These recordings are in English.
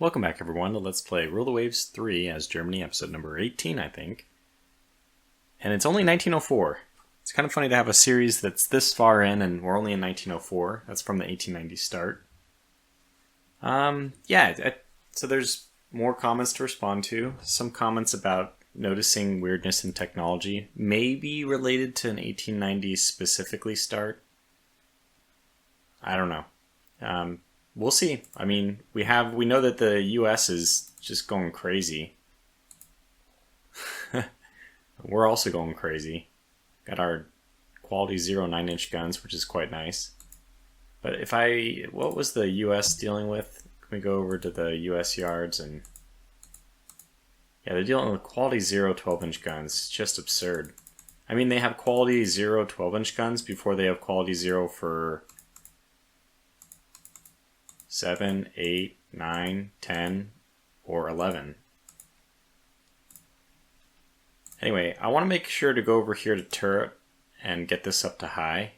Welcome back everyone to Let's Play Rule the Waves 3 as Germany, episode number 18 I think. And it's only 1904. It's kind of funny to have a series that's this far in and we're only in 1904. That's from the 1890 start. So there's more comments to respond to. Some comments about noticing weirdness in technology, maybe related to an 1890s specifically start. I don't know. We'll see. I mean, we know that the US is just going crazy. We're also going crazy. Got our quality 0 9-inch guns, which is quite nice. But what was the US dealing with? Can we go over to the US yards and... Yeah, they're dealing with quality 0 12-inch guns. It's just absurd. I mean, they have quality 0 12-inch guns before they have quality 0 for 7, 8, 9, 10, or 11. Anyway, I want to make sure to go over here to turret and get this up to high.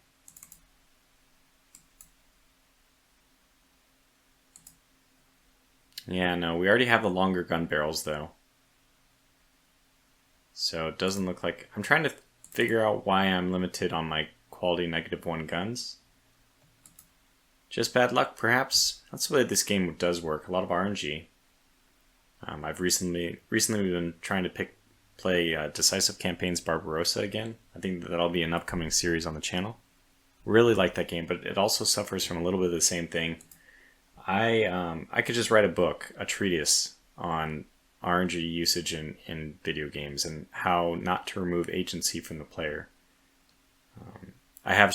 Yeah, no, we already have the longer gun barrels though. So it doesn't look like... I'm trying to figure out why I'm limited on my quality -1 guns. Just bad luck, perhaps. That's the way this game does work. A lot of RNG. I've recently been trying to play Decisive Campaigns Barbarossa again. I think that'll be an upcoming series on the channel. Really like that game, but it also suffers from a little bit of the same thing. I could just write a book, a treatise on RNG usage in video games and how not to remove agency from the player. I have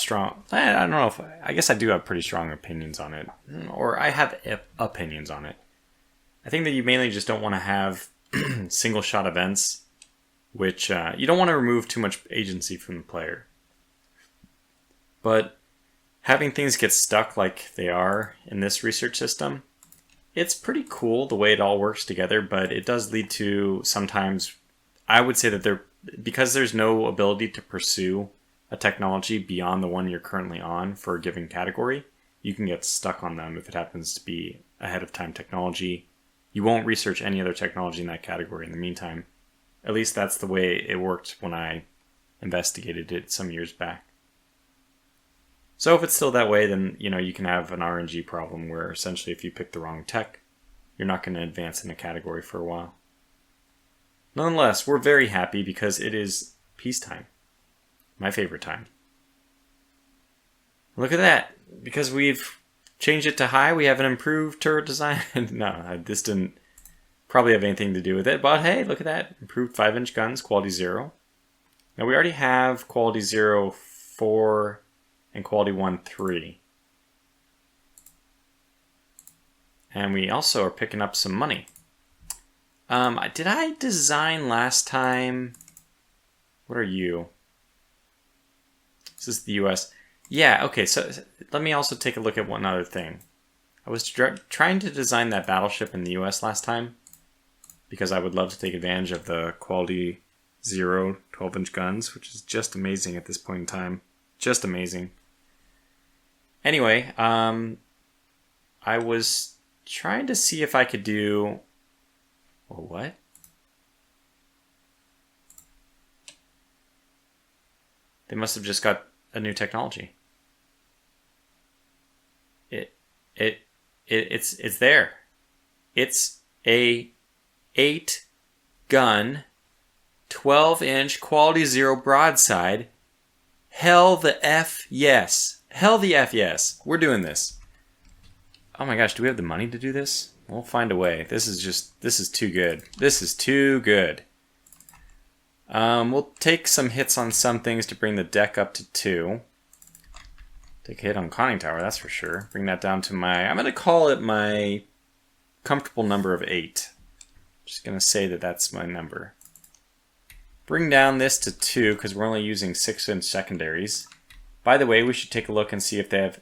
I guess I do have pretty strong opinions on it. Or I have opinions on it. I think that you mainly just don't want to have single shot events, which you don't want to remove too much agency from the player. But having things get stuck like they are in this research system, it's pretty cool the way it all works together, but it does lead to sometimes, I would say that because there's no ability to pursue a technology beyond the one you're currently on for a given category, you can get stuck on them if it happens to be ahead of time technology. You won't research any other technology in that category in the meantime. At least that's the way it worked when I investigated it some years back. So if it's still that way, then you can have an RNG problem where essentially if you pick the wrong tech, you're not going to advance in a category for a while. Nonetheless, we're very happy because it is peacetime. My favorite time. Look at that. Because we've changed it to high, we have an improved turret design. No, this didn't probably have anything to do with it. But hey, look at that. Improved 5-inch guns, quality 0. Now we already have quality 0 4 and quality 1 3. And we also are picking up some money. Did I design last time? What are you? This is the US. Yeah, okay, so let me also take a look at one other thing. I was trying to design that battleship in the US last time because I would love to take advantage of the quality 0 12-inch guns, which is just amazing at this point in time. Just amazing. Anyway, I was trying to see if I could do... Oh, what? They must have just got a new technology. It's there. It's a 8-gun 12-inch quality 0 broadside. Hell the F yes. Hell the F yes. We're doing this. Oh my gosh, do we have the money to do this? We'll find a way. This is too good. This is too good. We'll take some hits on some things to bring the deck up to 2. Take a hit on conning tower, that's for sure. Bring that down to I'm going to call it my comfortable number of 8. Just going to say that that's my number. Bring down this to 2 because we're only using 6-inch secondaries. By the way, we should take a look and see if they have...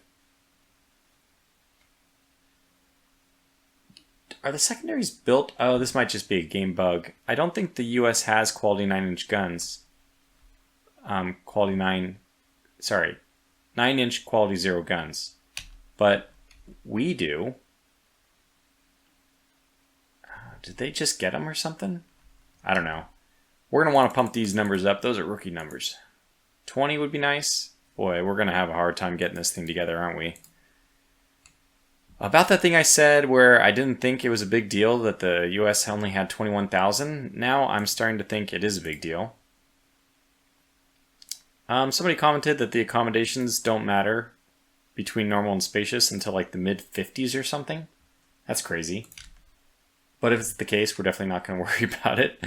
Are the secondaries built? Oh, this might just be a game bug. I don't think the US has quality 9-inch guns. 9-inch quality 0 guns. But we do. did they just get them or something? I don't know. We're going to want to pump these numbers up. Those are rookie numbers. 20 would be nice. Boy, we're going to have a hard time getting this thing together, aren't we? About that thing I said where I didn't think it was a big deal that the US only had 21,000, now I'm starting to think it is a big deal. Somebody commented that the accommodations don't matter between normal and spacious until like the mid-50s or something. That's crazy. But if it's the case, we're definitely not going to worry about it.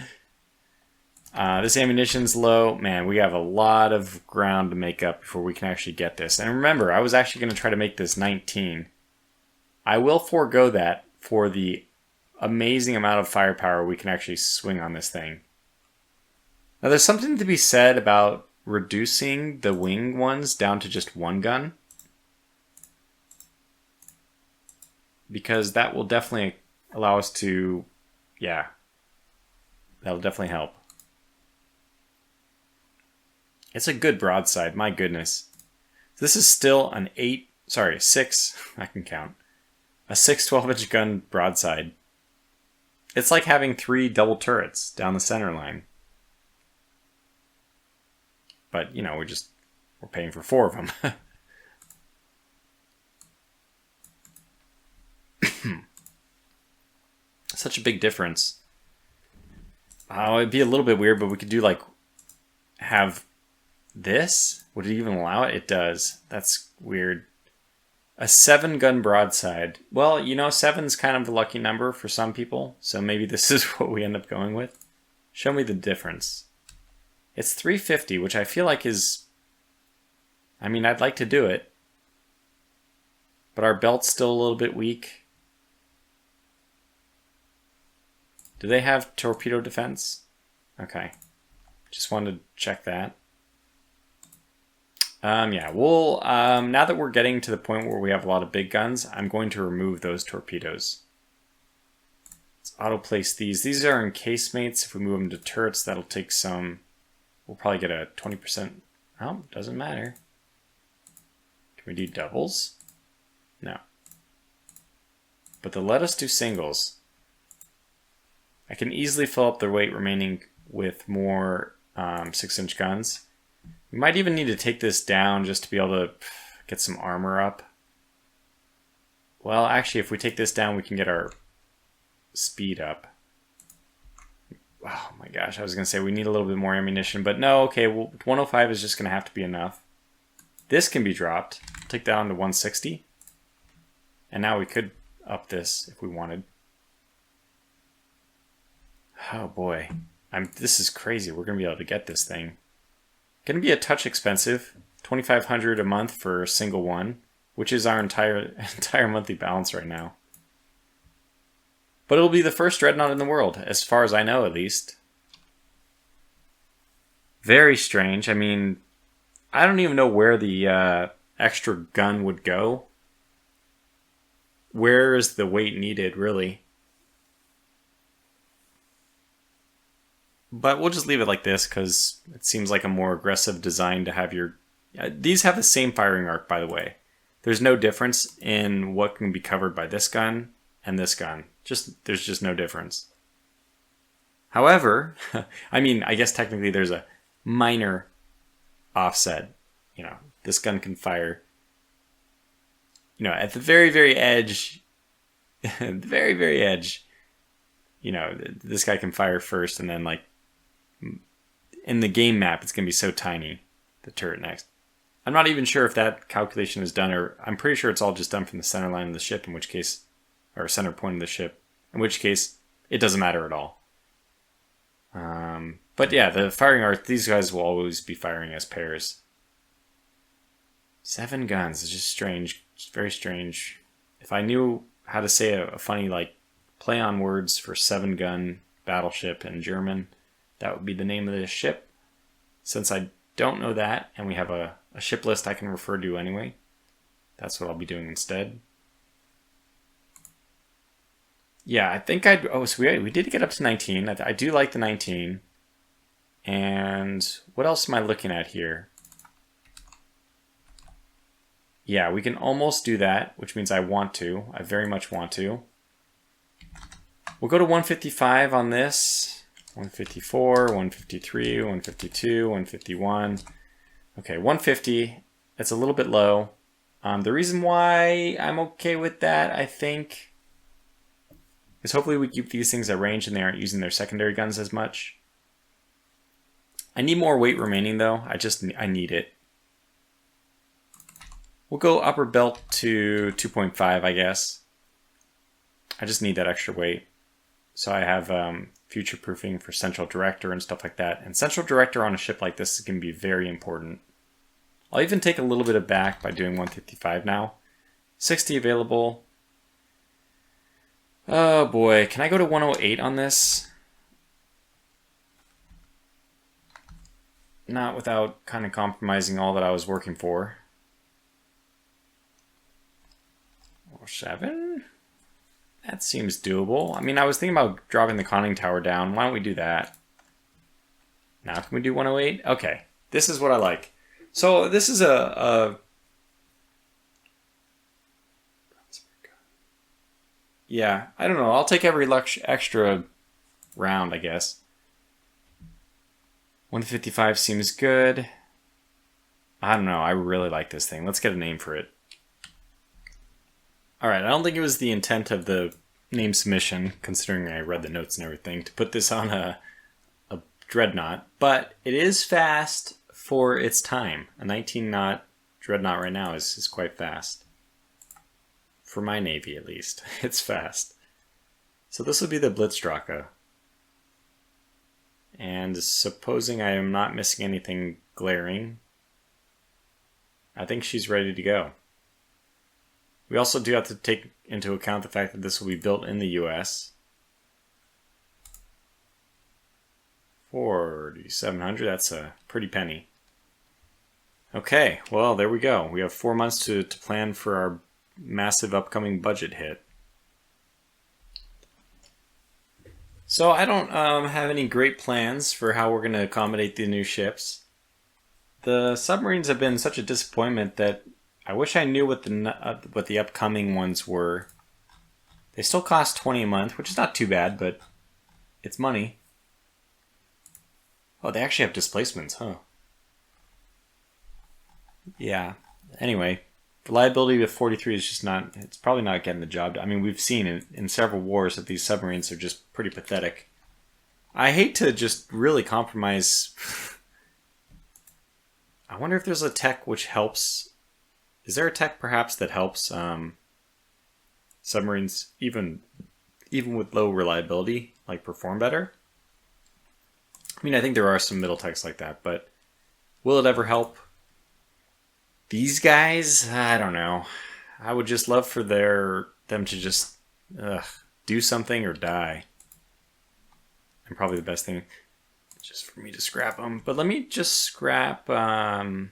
This ammunition's low. Man, we have a lot of ground to make up before we can actually get this. And remember, I was actually going to try to make this 19. I will forego that for the amazing amount of firepower we can actually swing on this thing. Now, there's something to be said about reducing the wing ones down to just one gun, because that will definitely allow us to, yeah, that'll definitely help. It's a good broadside, my goodness. This is still an 6, I can count. A 6 12-inch gun broadside. It's like having 3 double turrets down the center line. But, you know, we're paying for 4 of them. Such a big difference. It'd be a little bit weird, but we could do like, have this? Would it even allow it? It does. That's weird. A 7-gun broadside. Well, you know, 7's kind of the lucky number for some people, so maybe this is what we end up going with. Show me the difference. It's 350, which I feel like is... I mean, I'd like to do it. But our belt's still a little bit weak. Do they have torpedo defense? Okay. Just wanted to check that. Yeah, we'll, now that we're getting to the point where we have a lot of big guns, I'm going to remove those torpedoes. Let's auto-place these. These are encasemates. If we move them to turrets, that'll take some... We'll probably get a 20%... Oh, doesn't matter. Can we do doubles? No. But they'll let us do singles. I can easily fill up their weight remaining with more 6-inch guns. We might even need to take this down just to be able to get some armor up. Well, actually, if we take this down, we can get our speed up. Oh my gosh, I was going to say we need a little bit more ammunition, but no, okay, well, 105 is just going to have to be enough. This can be dropped. Take that down to 160. And now we could up this if we wanted. Oh boy, this is crazy. We're going to be able to get this thing. Going to be a touch expensive, $2,500 a month for a single one, which is our entire monthly balance right now. But it'll be the first Dreadnought in the world, as far as I know, at least. Very strange. I mean, I don't even know where the extra gun would go. Where is the weight needed, really? But we'll just leave it like this because it seems like a more aggressive design to have your... These have the same firing arc, by the way. There's no difference in what can be covered by this gun and this gun. There's just no difference. However, I mean, I guess technically there's a minor offset. You know, this gun can fire, you know, at the very, very edge, the very, very edge, you know, this guy can fire first, and then, like, in the game map, it's going to be so tiny, the turret next. I'm not even sure if that calculation is done, or I'm pretty sure it's all just done from the center line of the ship, in which case, or center point of the ship, in which case, it doesn't matter at all. But yeah, the firing arc, these guys will always be firing as pairs. 7 guns is just strange. It's very strange. If I knew how to say a funny, like, play on words for 7-gun battleship in German, that would be the name of this ship. Since I don't know that, and we have a ship list I can refer to anyway, that's what I'll be doing instead. Yeah, I think so we did get up to 19. I do like the 19. And what else am I looking at here? Yeah, we can almost do that, which means I want to. I very much want to. We'll go to 155 on this. 154, 153, 152, 151. Okay, 150. That's a little bit low. The reason why I'm okay with that, I think, is hopefully we keep these things at range and they aren't using their secondary guns as much. I need more weight remaining though. I need it. We'll go upper belt to 2.5, I guess. I just need that extra weight. So I have future proofing for central director and stuff like that. And central director on a ship like this is going to be very important. I'll even take a little bit of back by doing 155 now. 60 available. Oh boy, can I go to 108 on this? Not without kind of compromising all that I was working for. 7? That seems doable. I mean, I was thinking about dropping the conning tower down. Why don't we do that? Now can we do 108? Okay, this is what I like. So this is yeah, I don't know. I'll take every extra round, I guess. 155 seems good. I don't know. I really like this thing. Let's get a name for it. Alright, I don't think it was the intent of the name submission, considering I read the notes and everything, to put this on a Dreadnought, but it is fast for its time. A 19-knot Dreadnought right now is quite fast. For my Navy, at least. It's fast. So this will be the Blitzdrache. And supposing I am not missing anything glaring, I think she's ready to go. We also do have to take into account the fact that this will be built in the US. 4,700, that's a pretty penny. Okay, well, there we go. We have 4 months to plan for our massive upcoming budget hit. So I don't have any great plans for how we're going to accommodate the new ships. The submarines have been such a disappointment that I wish I knew what the upcoming ones were. They still cost 20 a month, which is not too bad, but it's money. Oh, they actually have displacements, huh? Yeah. Anyway, reliability with 43 is just not, it's probably not getting the job done. I mean, we've seen in several wars that these submarines are just pretty pathetic. I hate to just really compromise. I wonder if there's a tech which helps. Is there a tech perhaps that helps submarines even with low reliability, like perform better? I mean, I think there are some middle techs like that, but will it ever help? These guys, I don't know. I would just love for them to just do something or die. And probably the best thing, just for me to scrap them. But let me just scrap 10.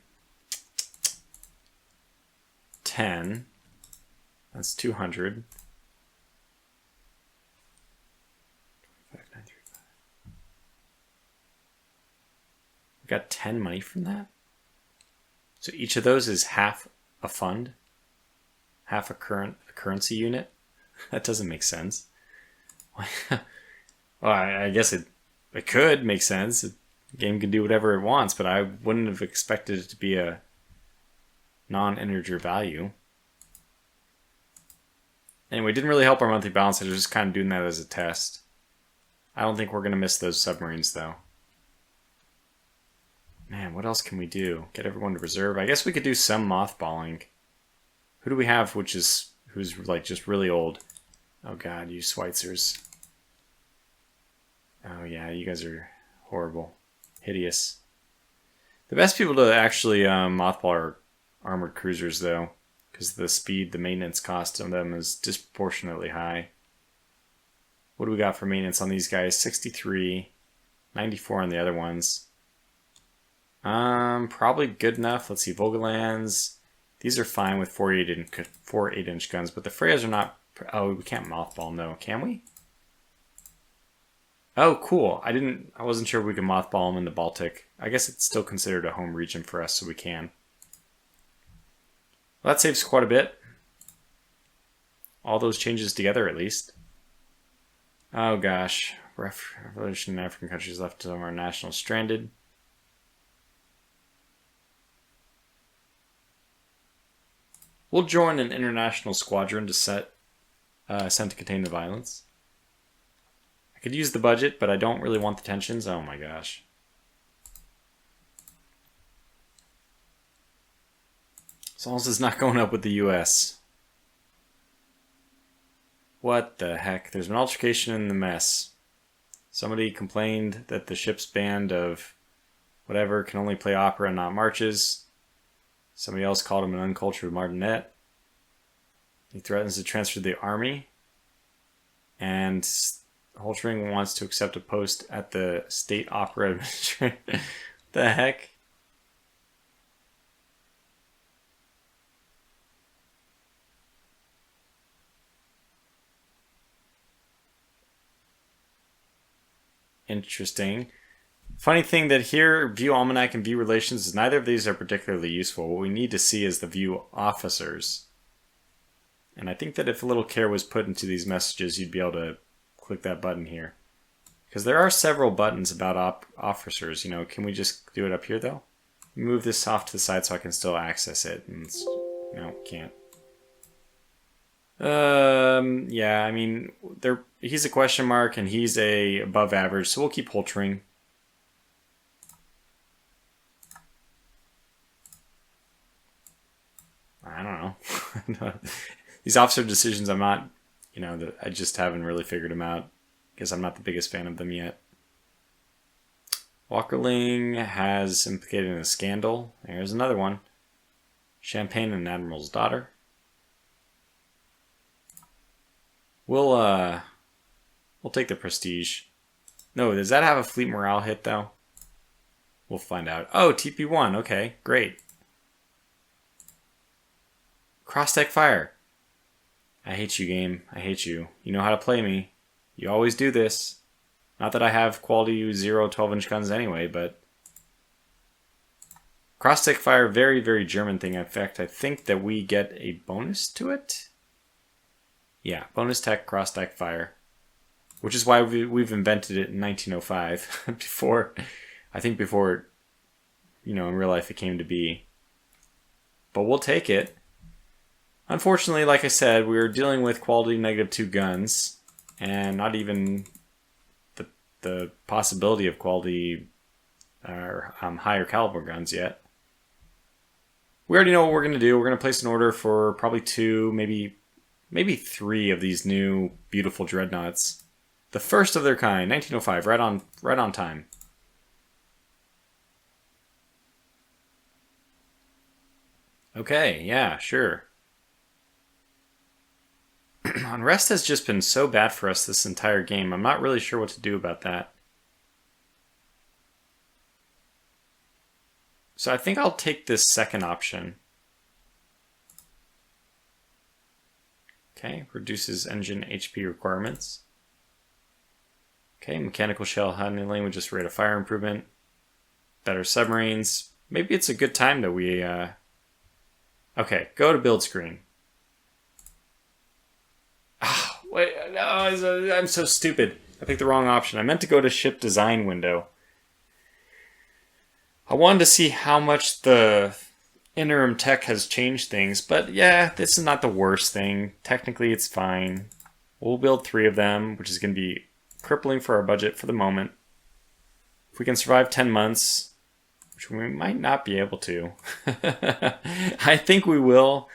That's 200. 25,935. We got 10 money from that. So each of those is half a fund, half a currency unit. That doesn't make sense. Well, I guess it could make sense. The game can do whatever it wants, but I wouldn't have expected it to be a non-integer value. Anyway, it didn't really help our monthly balance. I was just kind of doing that as a test. I don't think we're going to miss those submarines, though. Man, what else can we do? Get everyone to reserve. I guess we could do some mothballing. Who do we have who's like just really old? Oh god, you Schweitzers. Oh yeah, you guys are horrible. Hideous. The best people to actually mothball are armored cruisers though, because the speed, the maintenance cost of them is disproportionately high. What do we got for maintenance on these guys? 63, 94 on the other ones. Probably good enough. Let's see, Vogelands. These are fine with 4 8-inch guns, but the Freyas are not. Oh, we can't mothball. No, can we? Oh, cool. I wasn't sure if we could mothball them in the Baltic. I guess it's still considered a home region for us, so we can. Well, that saves quite a bit. All those changes together, at least. Oh gosh. Revolution in African countries left some of our nationals stranded. We'll join an international squadron to sent to contain the violence. I could use the budget, but I don't really want the tensions. Oh my gosh. As long as it's not going up with the US. What the heck? There's an altercation in the mess. Somebody complained that the ship's band of whatever can only play opera and not marches. Somebody else called him an uncultured martinet. He threatens to transfer to the army. And Holtring wants to accept a post at the state opera administration. The heck? Interesting. Funny thing that here, view almanac and view relations, neither of these are particularly useful. What we need to see is the view officers. And I think that if a little care was put into these messages, you'd be able to click that button here. Because there are several buttons about officers. You know, can we just do it up here though? Move this off to the side so I can still access it. And no, can't. Yeah, I mean, he's a question mark and he's a above average, so we'll keep Holtring. I don't know. These officer decisions, I'm not, I just haven't really figured them out because I'm not the biggest fan of them yet. Walkerling has implicated in a scandal. There's another one. Champagne and Admiral's daughter. We'll take the prestige. No, does that have a fleet morale hit though? We'll find out. Oh, TP1. Okay, great. Cross-deck fire. I hate you, game. I hate you. You know how to play me. You always do this. Not that I have quality 0 12-inch guns anyway, but... Cross-deck fire, very, very German thing. In fact, I think that we get a bonus to it. Yeah, bonus tech, cross-deck fire. Which is why we've invented it in 1905. before, in real life it came to be. But we'll take it. Unfortunately, like I said, we were dealing with quality -2 guns, and not even the possibility of quality or higher caliber guns yet. We already know what we're going to do. We're going to place an order for probably 2, maybe 3 of these new beautiful dreadnoughts. The first of their kind, 1905, right on time. Okay, yeah, sure. Unrest has just been so bad for us this entire game. I'm not really sure what to do about that. So I think I'll take this second option. Okay, reduces engine HP requirements. Okay, mechanical shell handling with just rate of fire improvement. Better submarines. Maybe it's a good time that we... Okay, go to build screen. Oh, wait, no, I'm so stupid. I picked the wrong option. I meant to go to ship design window. I wanted to see how much the interim tech has changed things, but yeah, this is not the worst thing. Technically, it's fine. We'll build 3 of them, which is going to be crippling for our budget for the moment. If we can survive 10 months, which we might not be able to, I think we will,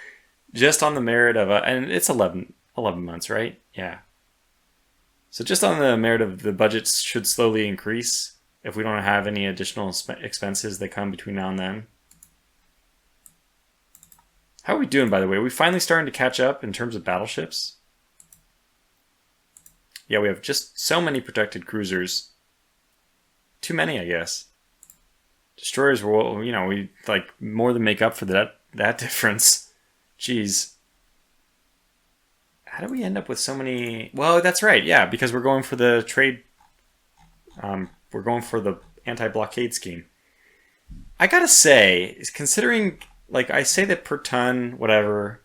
just on the merit of and it's 11 months, right? Yeah. So just on the merit of the budget should slowly increase if we don't have any additional expenses that come between now and then. How are we doing, by the way? Are we finally starting to catch up in terms of battleships? Yeah, we have just so many protected cruisers. Too many, I guess. Destroyers, we like more than make up for that difference. Jeez. How do we end up with so many? Well, that's right. Yeah, because we're going for the trade. We're going for the anti-blockade scheme. I gotta say, considering, like, I say that per ton, whatever.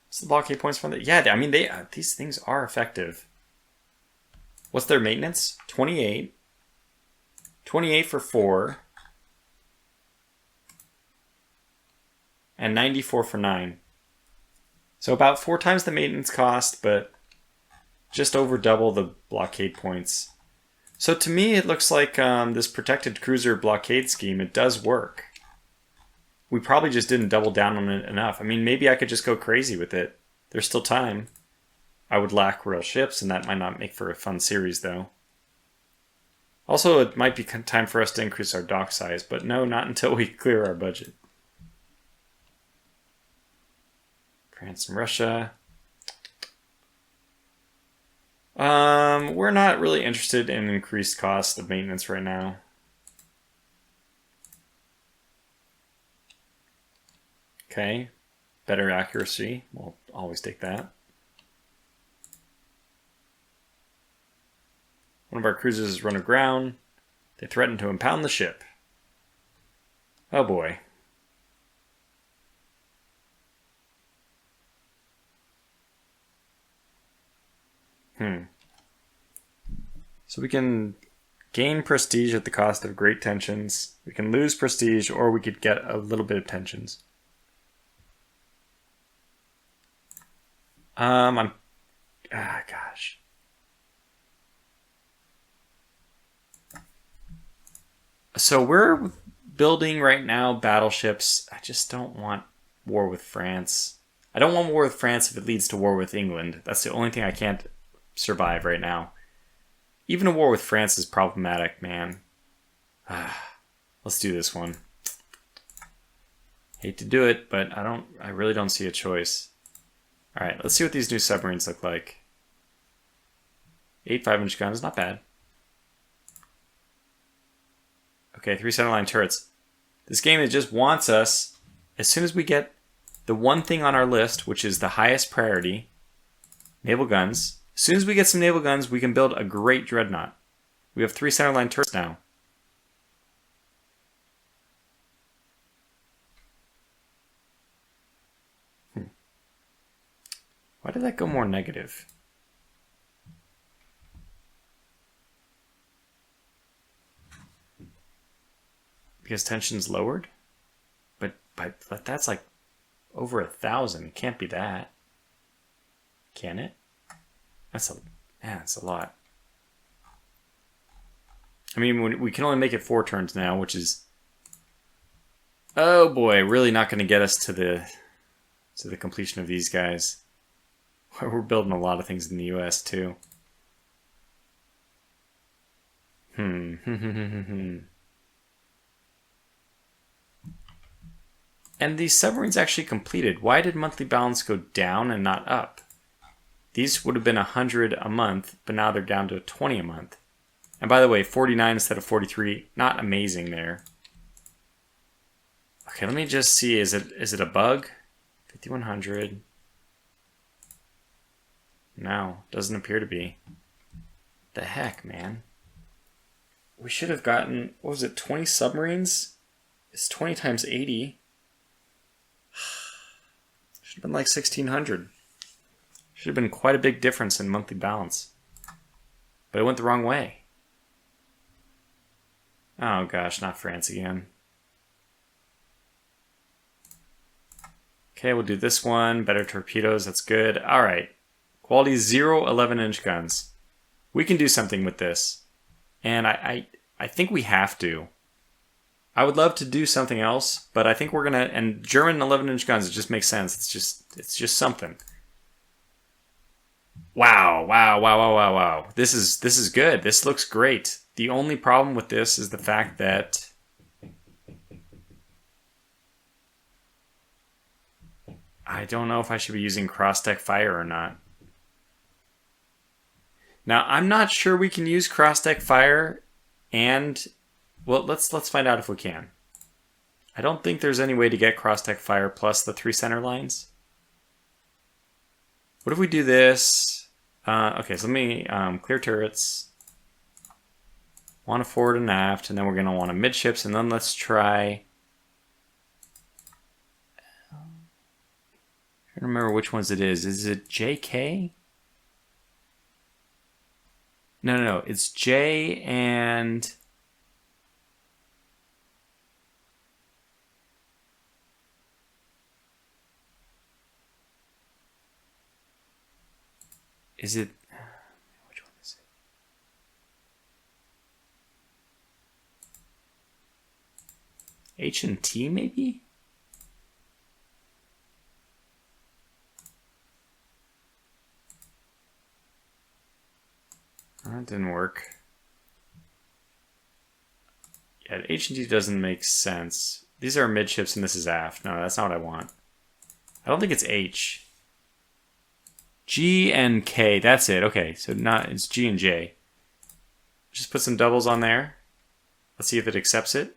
What's the blockade points from that? Yeah, I mean, these things are effective. What's their maintenance? 28. 28 for 4. And 94 for 9. So about 4 times the maintenance cost, but just over double the blockade points. So to me, it looks like this protected cruiser blockade scheme, it does work. We probably just didn't double down on it enough. I mean, maybe I could just go crazy with it. There's still time. I would lack real ships, and that might not make for a fun series, though. Also, it might be time for us to increase our dock size, but no, not until we clear our budget. France and Russia. We're not really interested in increased cost of maintenance right now. Okay, better accuracy. We'll always take that. One of our cruisers has run aground. They threaten to impound the ship. Oh boy. So we can gain prestige at the cost of great tensions. We can lose prestige, or we could get a little bit of tensions. Gosh. So we're building right now battleships. I just don't want war with France. I don't want war with France if it leads to war with England. That's the only thing I can't survive right now. Even a war with France is problematic, man. Let's do this one. Hate to do it, but I really don't see a choice. Alright, let's see what these new submarines look like. 8 5-inch guns, not bad. Okay, 3 centerline turrets. This game, it just wants us, as soon as we get the one thing on our list, which is the highest priority, naval guns. As soon as we get some naval guns, we can build a great dreadnought. We have 3 centerline turrets now. Why did that go more negative? Because tension's lowered? But that's like over 1,000. It can't be that. Can it? That's a lot. I mean, we can only make it 4 turns now, which is, oh boy, really not going to get us to the completion of these guys. We're building a lot of things in the US too. And these submarines actually completed. Why did monthly balance go down and not up? These would have been 100 a month, but now they're down to 20 a month. And by the way, 49 instead of 43, not amazing there. Okay, let me just see, is it a bug? 5100. No, doesn't appear to be. The heck, man. We should have gotten, what was it, 20 submarines? It's 20 times 80. Should have been like 1600. Should have been quite a big difference in monthly balance. But it went the wrong way. Oh gosh, not France again. Okay, we'll do this one. Better torpedoes, that's good. Alright. Quality 0 11-inch guns. We can do something with this. And I think we have to. I would love to do something else, but I think we're gonna, and German 11-inch guns, it just makes sense. It's just something. Wow. This is good. This looks great. The only problem with this is the fact that I don't know if I should be using cross-deck fire or not. Now, I'm not sure we can use cross-deck fire and, well, let's find out if we can. I don't think there's any way to get cross-deck fire plus the 3 center lines. What if we do this? Okay, so let me clear turrets. Want a forward and aft, and then we're going to want a midships, and then let's try I don't remember which ones it is. Is it JK? No. It's J and... Is it... Which one is it? H and T, maybe? That didn't work. Yeah, H and T doesn't make sense. These are midships and this is aft. No, that's not what I want. I don't think it's H. G and K, that's it. Okay, so it's G and J. Just put some doubles on there. Let's see if it accepts it.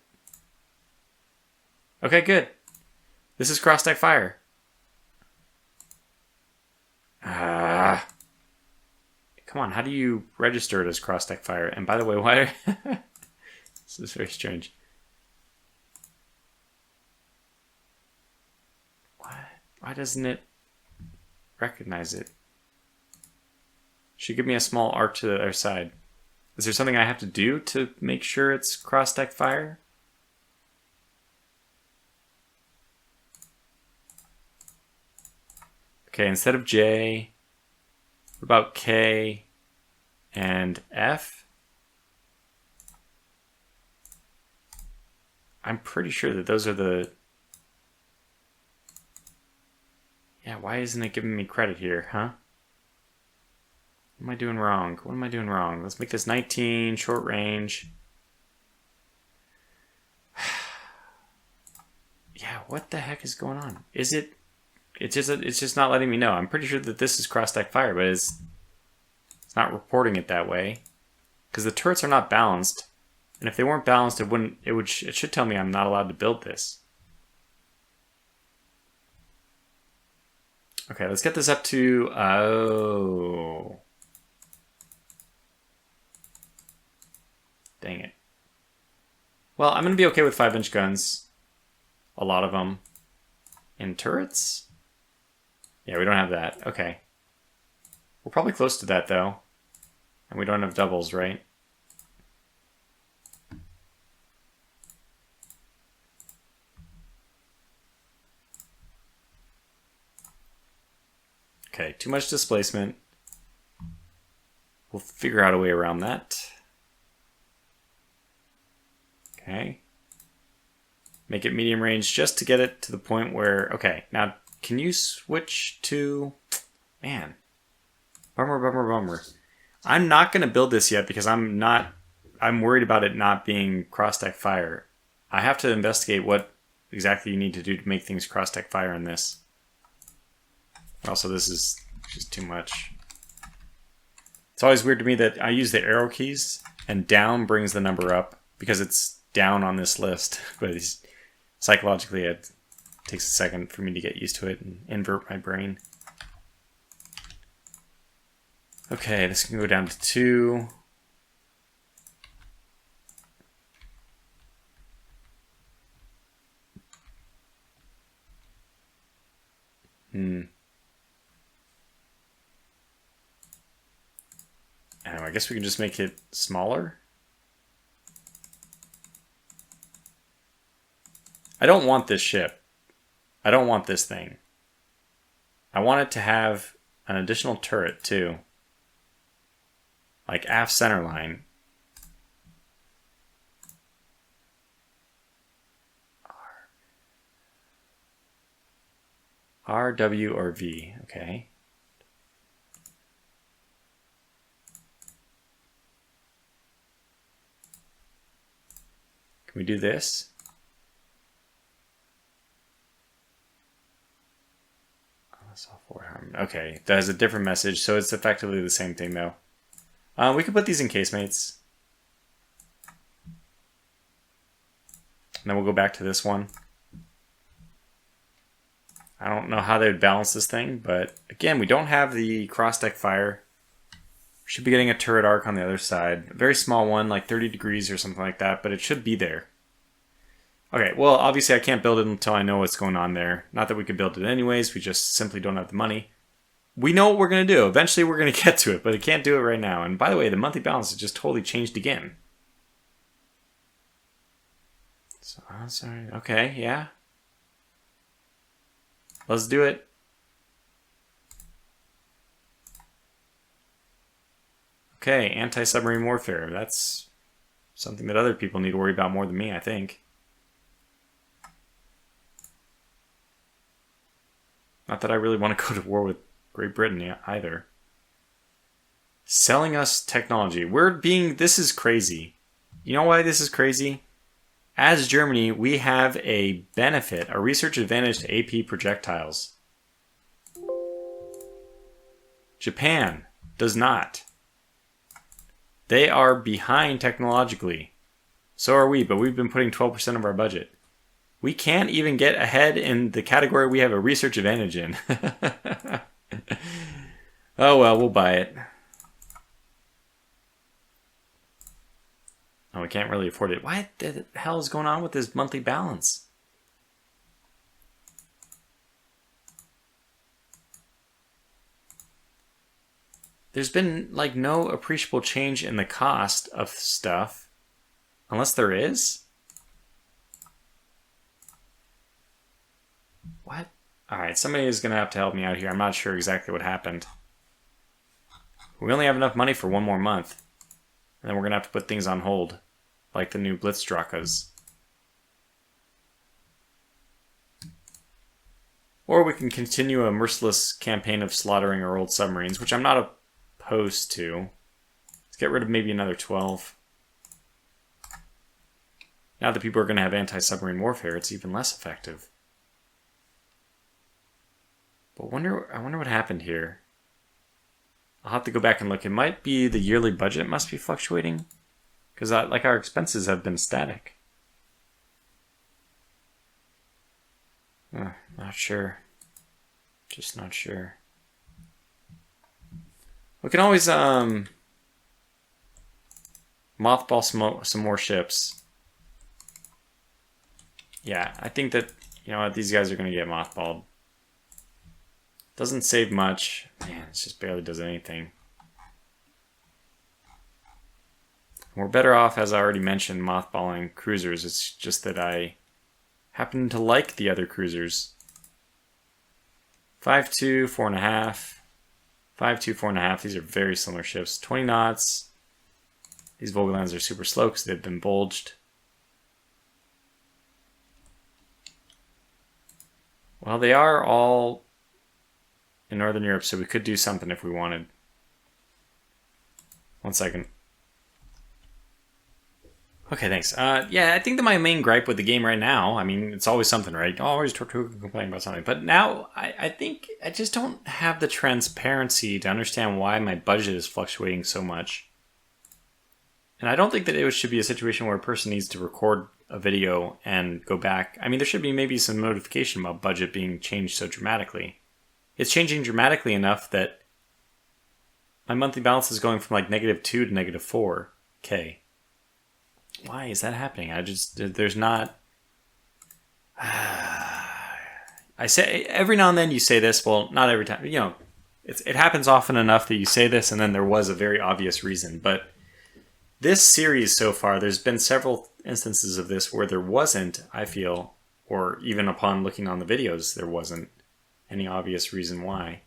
Okay, good. This is cross-deck fire. Come on, how do you register it as cross-deck fire? And by the way, why... This is very strange. Why doesn't it recognize it? Should give me a small arc to the other side. Is there something I have to do to make sure it's cross-deck fire? Okay, instead of J, what about K and F? I'm pretty sure that those are the... Yeah, why isn't it giving me credit here, huh? What am I doing wrong? What am I doing wrong? Let's make this 19, short range. Yeah, what the heck is going on? Is it... It's just not letting me know. I'm pretty sure that this is cross-deck fire, but it's not reporting it that way. Because the turrets are not balanced. And if they weren't balanced, it should tell me I'm not allowed to build this. Okay, let's get this up to... Oh. Dang it. Well, I'm going to be okay with 5-inch guns. A lot of them. In turrets? Yeah, we don't have that. Okay. We're probably close to that, though. And we don't have doubles, right? Okay, too much displacement. We'll figure out a way around that. Okay. Make it medium range just to get it to the point where... Okay, now can you switch to... Man. Bummer. I'm not going to build this yet because I'm worried about it not being cross-deck fire. I have to investigate what exactly you need to do to make things cross-deck fire in this. Also, this is just too much. It's always weird to me that I use the arrow keys and down brings the number up because it's down on this list. But psychologically, it takes a second for me to get used to it and invert my brain. Okay, this can go down to 2. I guess we can just make it smaller. I don't want this ship. I don't want this thing. I want it to have an additional turret too. Like aft centerline. R, W, or V. Okay. Can we do this? Okay, that has a different message, so it's effectively the same thing though. We could put these in casemates. And then we'll go back to this one. I don't know how they would balance this thing, but again, we don't have the cross-deck fire. We should be getting a turret arc on the other side. A very small one, like 30 degrees or something like that, but it should be there. Okay, well, obviously I can't build it until I know what's going on there. Not that we could build it anyways, we just simply don't have the money. We know what we're going to do. Eventually we're going to get to it, but I can't do it right now. And by the way, the monthly balance has just totally changed again. So, sorry. Okay, yeah. Let's do it. Okay, anti-submarine warfare. That's something that other people need to worry about more than me, I think. Not that I really want to go to war with Great Britain either. Selling us technology. This is crazy. You know why this is crazy? As Germany, we have a benefit, a research advantage to AP projectiles. Japan does not. They are behind technologically. So are we, but we've been putting 12% of our budget. We can't even get ahead in the category we have a research advantage in. Oh well, we'll buy it. Oh, we can't really afford it. What the hell is going on with this monthly balance? There's been like no appreciable change in the cost of stuff. Unless there is? What? Alright, somebody is going to have to help me out here. I'm not sure exactly what happened. We only have enough money for one more month. And then we're going to have to put things on hold. Like the new Blitzdrakas. Or we can continue a merciless campaign of slaughtering our old submarines, which I'm not opposed to. Let's get rid of maybe another 12. Now that people are going to have anti-submarine warfare, it's even less effective. But I wonder what happened here. I'll have to go back and look. It might be the yearly budget must be fluctuating. Because like our expenses have been static. Not sure. Just not sure. We can always mothball some more ships. Yeah, I think that, you know what, these guys are going to get mothballed. Doesn't save much. Man, it just barely does anything. We're better off, as I already mentioned, mothballing cruisers. It's just that I happen to like the other cruisers. 5.2, 4.5. 5.2, 4.5. These are very similar ships. 20 knots. These Vogellands are super slow because they've been bulged. Well, they are all in Northern Europe, so we could do something if we wanted. 1 second. Okay, thanks. Yeah, I think that my main gripe with the game right now, I mean, it's always something, right? Always Tortuga complaining about something. But now, I think I just don't have the transparency to understand why my budget is fluctuating so much. And I don't think that it should be a situation where a person needs to record a video and go back. I mean, there should be maybe some notification about budget being changed so dramatically. It's changing dramatically enough that my monthly balance is going from like -2 to -4K. Why is that happening? There's not... I say, every now and then you say this, well, not every time, you know, it happens often enough that you say this and then there was a very obvious reason. But this series so far, there's been several instances of this where there wasn't, I feel, or even upon looking on the videos, there wasn't any obvious reason why.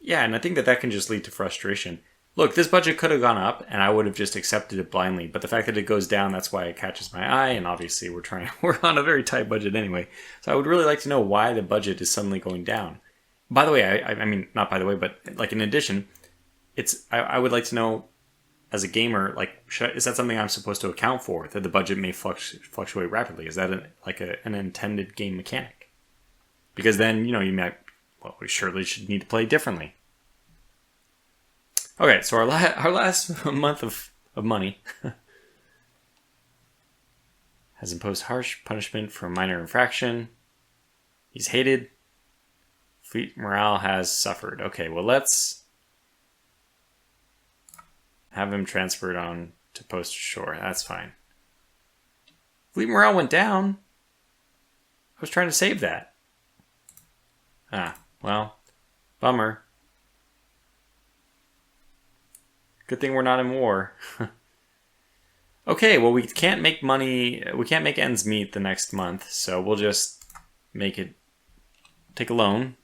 Yeah, and I think that can just lead to frustration. Look, this budget could have gone up, and I would have just accepted it blindly. But the fact that it goes down, that's why it catches my eye. And obviously, we're on a very tight budget anyway. So I would really like to know why the budget is suddenly going down. By the way, I mean, not by the way, but like in addition, I would like to know, as a gamer, like, is that something I'm supposed to account for, that the budget may fluctuate rapidly? Is that an intended game mechanic? Because then, you know, we surely should need to play differently. Okay, so our last month of money has imposed harsh punishment for a minor infraction. He's hated. Fleet morale has suffered. Okay, well, let's have him transferred on to post shore. That's fine. Fleet morale went down. I was trying to save that. Ah, well, bummer. Good thing we're not in war. Okay, well, we can't make money. We can't make ends meet the next month, so we'll just make it. Take a loan.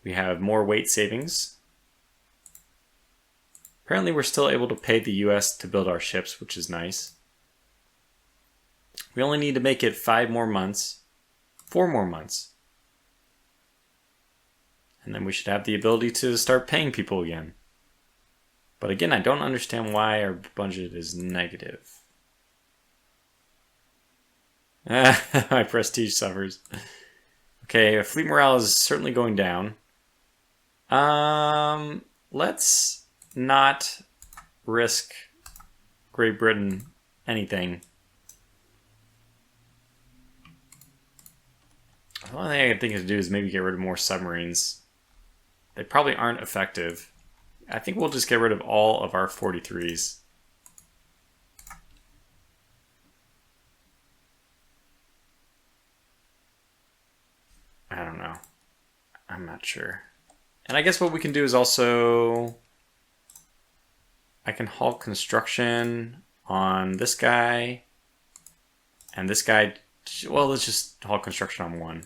We have more weight savings. Apparently, we're still able to pay the US to build our ships, which is nice. We only need to make it 5 more months. 4 more months. And then we should have the ability to start paying people again. But again, I don't understand why our budget is negative. My prestige suffers. Okay, fleet morale is certainly going down. Let's not risk Great Britain anything. The only thing I can think of to do is maybe get rid of more submarines. They probably aren't effective. I think we'll just get rid of all of our 43s. I don't know. I'm not sure. And I guess what we can do is also... I can halt construction on this guy. And this guy... Well, let's just halt construction on one.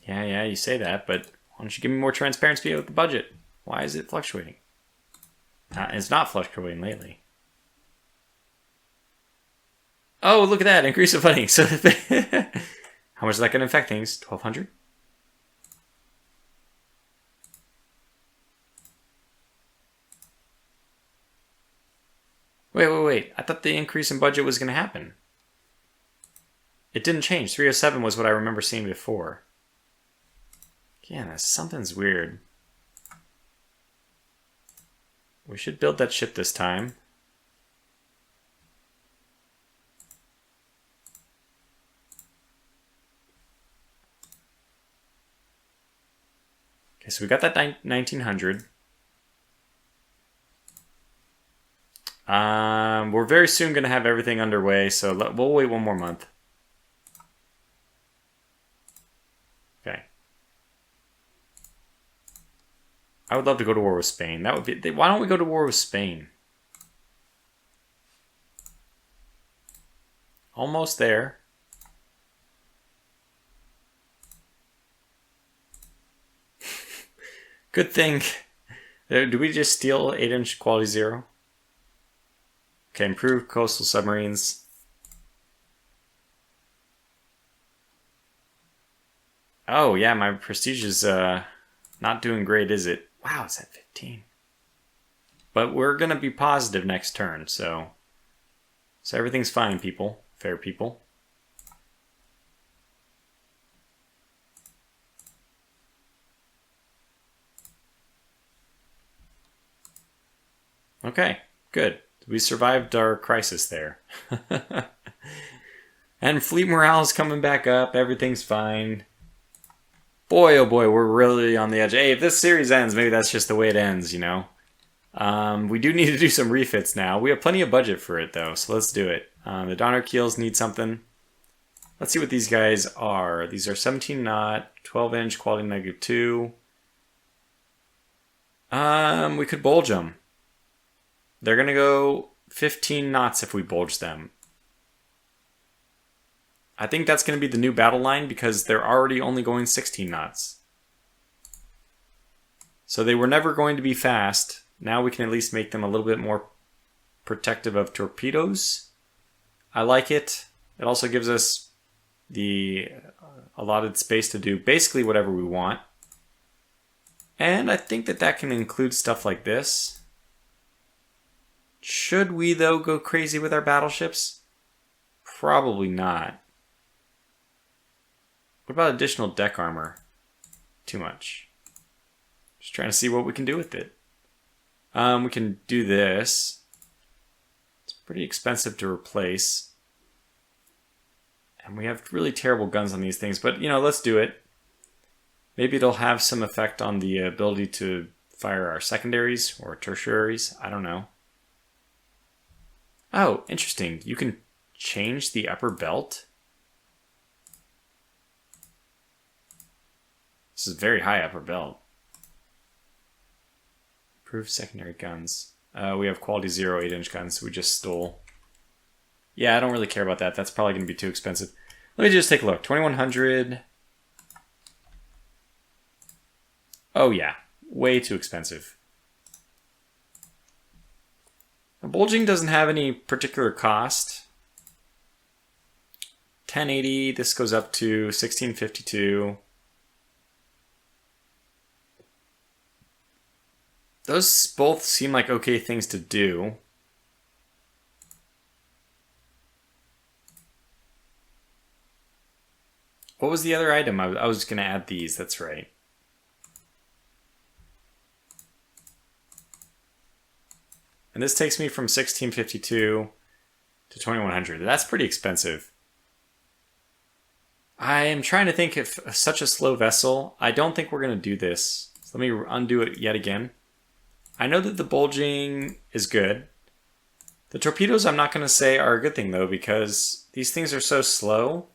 Yeah, you say that, but why don't you give me more transparency with the budget? Why is it fluctuating? It's not fluctuating lately. Oh, look at that! Increase of funding. So, how much is that going to affect things? 1,200? Wait. I thought the increase in budget was going to happen. It didn't change. 307 was what I remember seeing before. Yeah, something's weird. We should build that ship this time. Okay, so we got that 1900. We're very soon going to have everything underway, so we'll wait 1 more month. Okay. I would love to go to war with Spain. That would be. Why don't we go to war with Spain? Almost there. Good thing. Did we just steal 8-inch quality 0? Okay, improved coastal submarines. Oh, yeah, my prestige is not doing great, is it? Wow, it's at 15. But we're going to be positive next turn, so everything's fine, people. Fair people. Okay, good. We survived our crisis there. And fleet morale is coming back up. Everything's fine. Boy, oh boy, we're really on the edge. Hey, if this series ends, maybe that's just the way it ends, you know? We do need to do some refits now. We have plenty of budget for it, though, so let's do it. The Donner keels need something. Let's see what these guys are. These are 17 knot, 12-inch, quality -2. We could bulge them. They're going to go 15 knots if we bulge them. I think that's going to be the new battle line because they're already only going 16 knots. So they were never going to be fast. Now we can at least make them a little bit more protective of torpedoes. I like it. It also gives us the allotted space to do basically whatever we want. And I think that can include stuff like this. Should we, though, go crazy with our battleships? Probably not. What about additional deck armor? Too much. Just trying to see what we can do with it. We can do this. It's pretty expensive to replace. And we have really terrible guns on these things, but you know, let's do it. Maybe it'll have some effect on the ability to fire our secondaries or tertiaries. I don't know. Oh, interesting. You can change the upper belt. This is very high upper belt. Improved secondary guns. We have quality 0 8-inch guns we just stole. Yeah, I don't really care about that. That's probably going to be too expensive. Let me just take a look. 2100. Oh yeah, way too expensive. The bulging doesn't have any particular cost. 1080, this goes up to 1652. Those both seem like okay things to do. What was the other item? I was going to add these, that's right. And this takes me from 1652 to 2100. That's pretty expensive. I am trying to think if such a slow vessel, I don't think we're going to do this. So let me undo it yet again. I know that the bulging is good. The torpedoes I'm not going to say are a good thing though, because these things are so slow.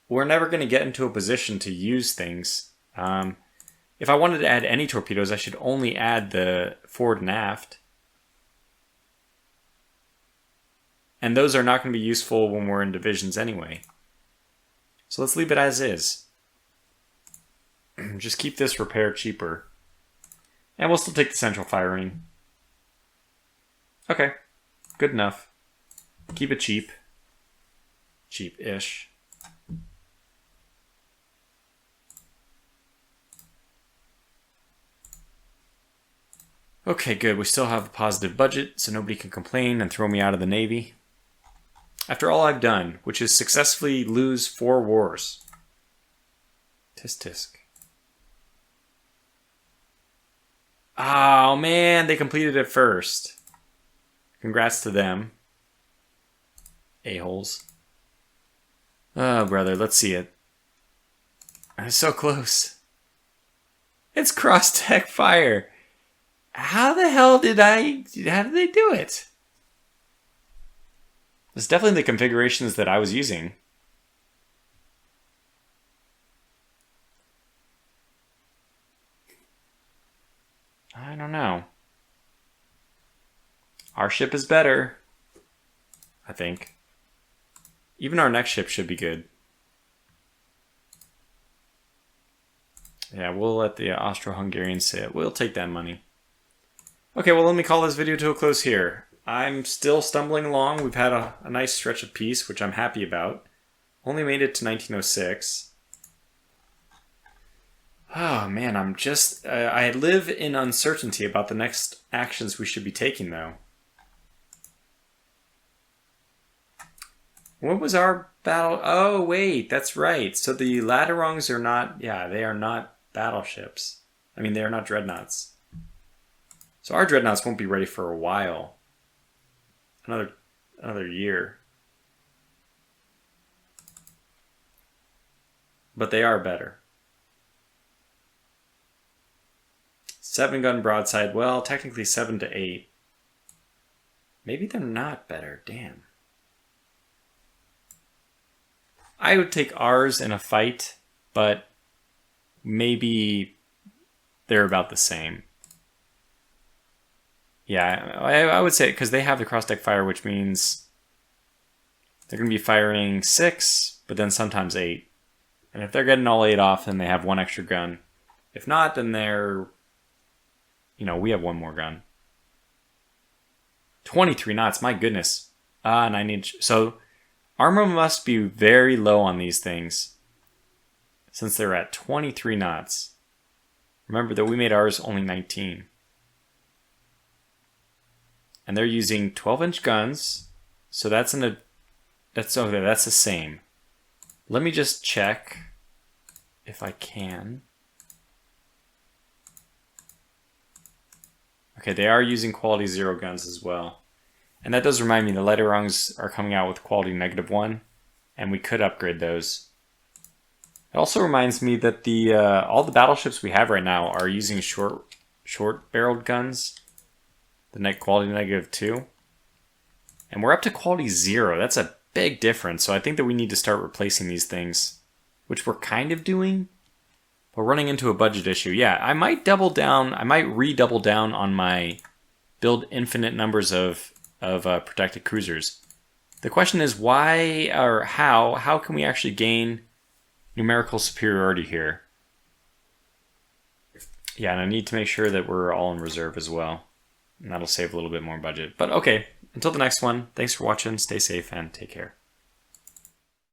We're never going to get into a position to use things. If I wanted to add any torpedoes, I should only add the forward and aft. And those are not going to be useful when we're in divisions anyway. So let's leave it as is. Just keep this repair cheaper. And we'll still take the central firing. Okay, good enough. Keep it cheap. Cheap-ish. Okay, good. We still have a positive budget, so nobody can complain and throw me out of the Navy. After all I've done, which is successfully lose 4 wars. Tisk tisk. Oh man, they completed it first. Congrats to them. A-holes. Oh brother, let's see it. It's so close. It's cross-tech fire. How the hell how did they do it? It's definitely the configurations that I was using. I don't know. Our ship is better, I think. Even our next ship should be good. Yeah, we'll let the Austro-Hungarians say it. We'll take that money. Okay, well, let me call this video to a close here. I'm still stumbling along. We've had a nice stretch of peace, which I'm happy about. Only made it to 1906. Oh, man, I'm just... I live in uncertainty about the next actions we should be taking, though. What was our battle? Oh, wait, that's right. So the Ladderongs are not... Yeah, they are not battleships. I mean, they are not dreadnoughts. So our dreadnoughts won't be ready for a while. Another year. But they are better. 7-gun broadside. Well, technically 7 to 8. Maybe they're not better. Damn. I would take ours in a fight, but maybe they're about the same. Yeah, I would say, because they have the cross-deck fire, which means they're going to be firing 6, but then sometimes 8. And if they're getting all 8 off, then they have 1 extra gun. If not, then they're... You know, we have 1 more gun. 23 knots, my goodness. 9-inch. So, armor must be very low on these things, since they're at 23 knots. Remember that we made ours only 19. And they're using 12-inch guns, so that's okay. That's the same. Let me just check if I can. Okay, they are using quality 0 guns as well, and that does remind me the Ladderongs are coming out with quality -1, and we could upgrade those. It also reminds me that the all the battleships we have right now are using short-barreled guns. The net quality -2. And we're up to quality 0. That's a big difference. So I think that we need to start replacing these things, which we're kind of doing. But running into a budget issue. Yeah, I might double down. I might redouble down on my build infinite numbers of protected cruisers. The question is why or how can we actually gain numerical superiority here? Yeah, and I need to make sure that we're all in reserve as well. And that'll save a little bit more budget. But okay, until the next one, thanks for watching, stay safe, and take care.